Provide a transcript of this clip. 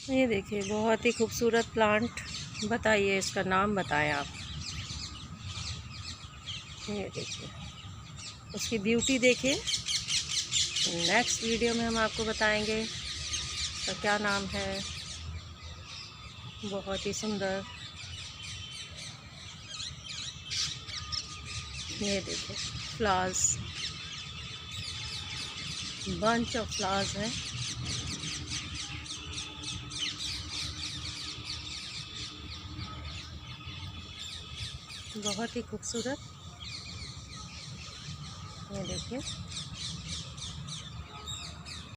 ये देखिए बहुत ही खूबसूरत प्लांट। बताइए इसका नाम बताएं आप। ये देखिए उसकी ब्यूटी देखिए। नेक्स्ट वीडियो में हम आपको बताएंगे इसका क्या नाम है। बहुत ही सुंदर। ये देखिए फ्लावर्स, बंच ऑफ फ्लावर्स है। बहुत ही खूबसूरत। ये देखिए